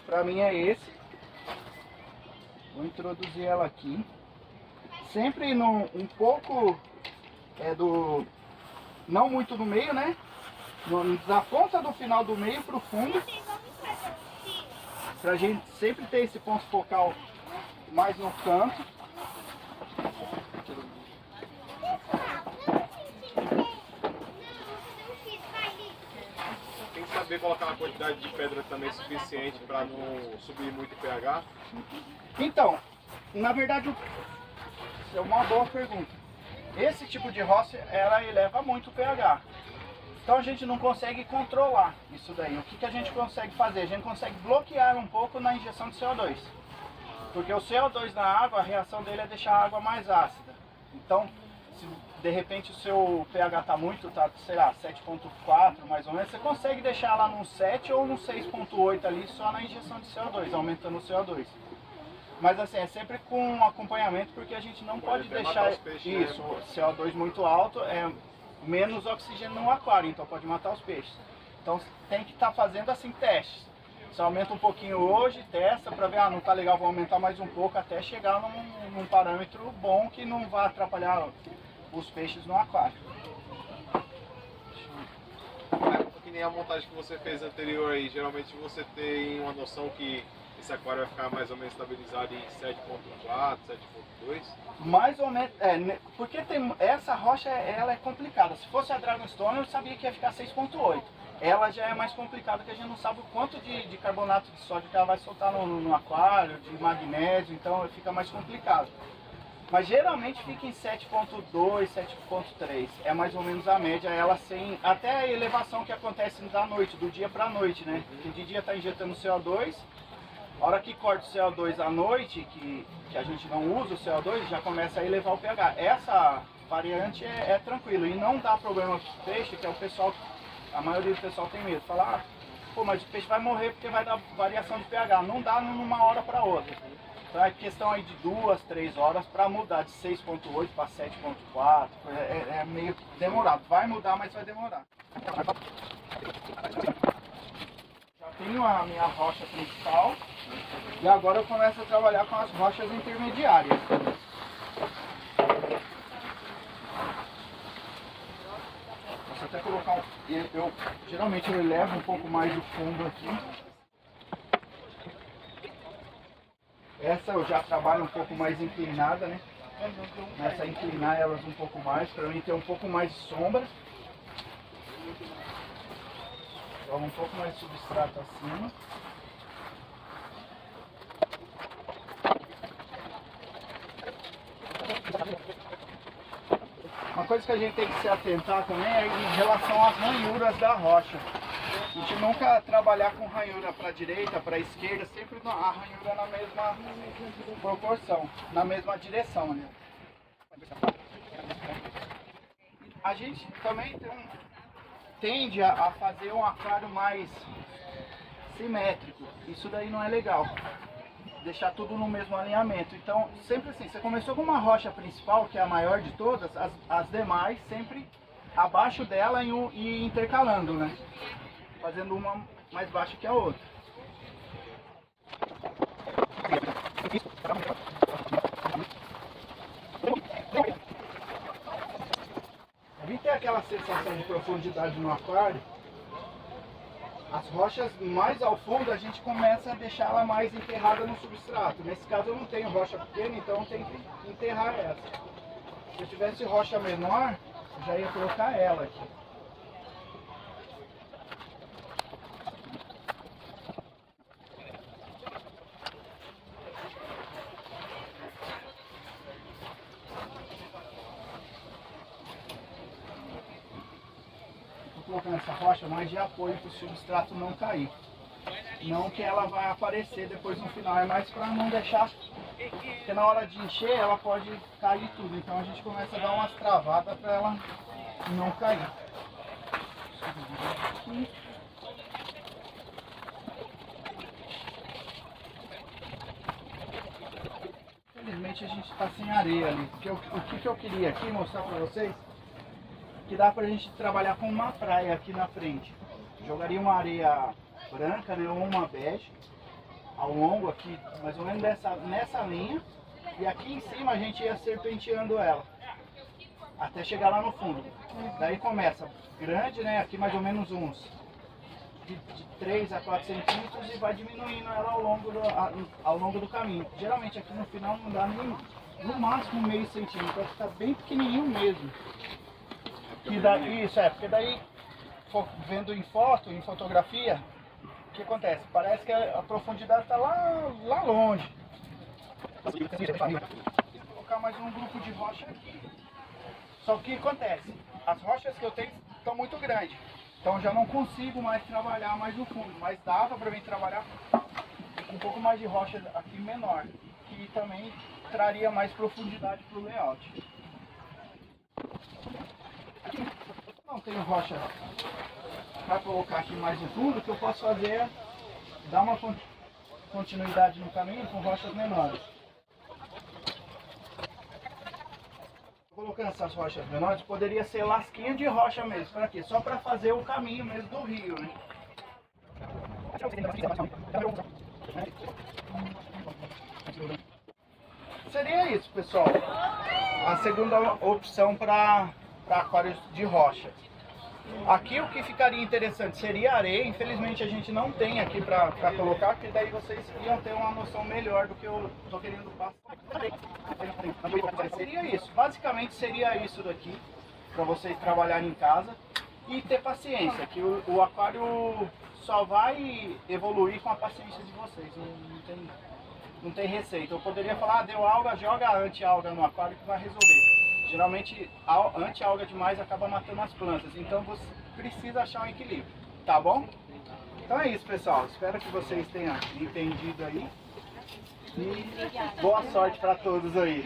pra mim é esse. Vou introduzir ela aqui. Sempre um pouco não muito no meio, né? Da ponta do final do meio pro fundo. Pra gente sempre ter esse ponto focal mais no canto. Tem que saber colocar uma quantidade de pedra também suficiente para não subir muito o pH. Então, na verdade, é uma boa pergunta. Esse tipo de roça, ela eleva muito o pH. Então a gente não consegue controlar isso daí. O que a gente consegue fazer? A gente consegue bloquear um pouco na injeção de CO2. Porque o CO2 na água, a reação dele é deixar a água mais ácida. Então, se de repente o seu pH está muito, sei lá, 7.4 mais ou menos, você consegue deixar lá num 7 ou num 6.8 ali só na injeção de CO2, aumentando o CO2. Mas assim, é sempre com acompanhamento, porque a gente não pode deixar isso, o CO2 muito alto, é menos oxigênio no aquário, então pode matar os peixes. Então tem que estar fazendo assim testes. Você aumenta um pouquinho hoje, testa para ver, não tá legal, vou aumentar mais um pouco até chegar num parâmetro bom que não vai atrapalhar os peixes no aquário. Que nem a montagem que você fez anterior aí, geralmente você tem uma noção que esse aquário vai ficar mais ou menos estabilizado em 7.4, 7.2? Mais ou menos, porque essa rocha ela é complicada. Se fosse a Dragonstone eu sabia que ia ficar 6.8. Ela já é mais complicada, que a gente não sabe o quanto de carbonato de sódio que ela vai soltar no aquário, de magnésio, então fica mais complicado. Mas geralmente fica em 7.2, 7.3, é mais ou menos a média, ela sem, até a elevação que acontece da noite, do dia para a noite, né? Porque de dia está injetando CO2, a hora que corta o CO2 à noite, que a gente não usa o CO2, já começa a elevar o pH. Essa variante é tranquilo e não dá problema para o peixe, que é o pessoal, a maioria do pessoal tem medo, fala, pô, mas o peixe vai morrer porque vai dar variação de pH, não dá numa hora para outra. Então é questão aí de 2, 3 horas para mudar de 6.8 para 7.4, é meio demorado, vai mudar, mas vai demorar. Já tenho a minha rocha principal e agora eu começo a trabalhar com as rochas intermediárias. Posso até colocar geralmente eu elevo um pouco mais o fundo aqui. Essa eu já trabalho um pouco mais inclinada, né? Começa a inclinar elas um pouco mais, para mim ter um pouco mais de sombra. Joga um pouco mais de substrato acima. Uma coisa que a gente tem que se atentar também é em relação às ranhuras da rocha. A gente nunca trabalhar com ranhura para a direita, para a esquerda, sempre a ranhura na mesma proporção, na mesma direção, né? A gente também tende a fazer um aquário mais simétrico. Isso daí não é legal. Deixar tudo no mesmo alinhamento. Então, sempre assim, você começou com uma rocha principal, que é a maior de todas, as demais sempre abaixo dela e intercalando, né? Fazendo uma mais baixa que a outra. Deve ter aquela sensação de profundidade no aquário. As rochas mais ao fundo a gente começa a deixar ela mais enterrada no substrato. Nesse caso eu não tenho rocha pequena, então eu tenho que enterrar essa. Se eu tivesse rocha menor, eu já ia colocar ela aqui. Colocando essa rocha mais de apoio para o substrato não cair. Não que ela vai aparecer depois no final, é mais para não deixar, porque na hora de encher ela pode cair tudo. Então a gente começa a dar umas travadas para ela não cair. Infelizmente a gente está sem areia ali, porque o que eu queria aqui mostrar para vocês, que dá pra gente trabalhar com uma praia aqui na frente. Jogaria uma areia branca, né, ou uma bege, ao longo aqui, mais ou menos nessa linha. E aqui em cima a gente ia serpenteando ela, até chegar lá no fundo. Daí começa grande, né? Aqui mais ou menos uns de 3 a 4 centímetros e vai diminuindo ela ao longo do caminho. Geralmente aqui no final não dá nem no máximo meio centímetro, vai ficar bem pequenininho mesmo. Isso porque daí, vendo em foto, em fotografia, o que acontece? Parece que a profundidade está lá longe. Vou colocar mais um grupo de rocha aqui. Só que o que acontece? As rochas que eu tenho estão muito grandes. Então já não consigo mais trabalhar mais no fundo. Mas dava para mim trabalhar com um pouco mais de rocha aqui menor. Que também traria mais profundidade para o layout. Aqui não tenho rocha para colocar aqui mais no fundo. O que eu posso fazer é dar uma continuidade no caminho com rochas menores. Colocando essas rochas menores, poderia ser lasquinha de rocha mesmo. Para quê? Só para fazer o caminho mesmo do rio, né? Seria isso, pessoal. A segunda opção para aquários de rocha. Aqui o que ficaria interessante seria areia. Infelizmente a gente não tem aqui para colocar, porque daí vocês iam ter uma noção melhor do que eu estou querendo passar. Seria isso, basicamente seria isso daqui, para vocês trabalharem em casa e ter paciência, que o aquário só vai evoluir com a paciência de vocês, não tem receita. Eu poderia falar, deu alga, joga anti-alga no aquário que vai resolver. Geralmente anti-alga demais acaba matando as plantas, então você precisa achar um equilíbrio, tá bom? Então é isso, pessoal, espero que vocês tenham entendido aí. E boa sorte para todos aí.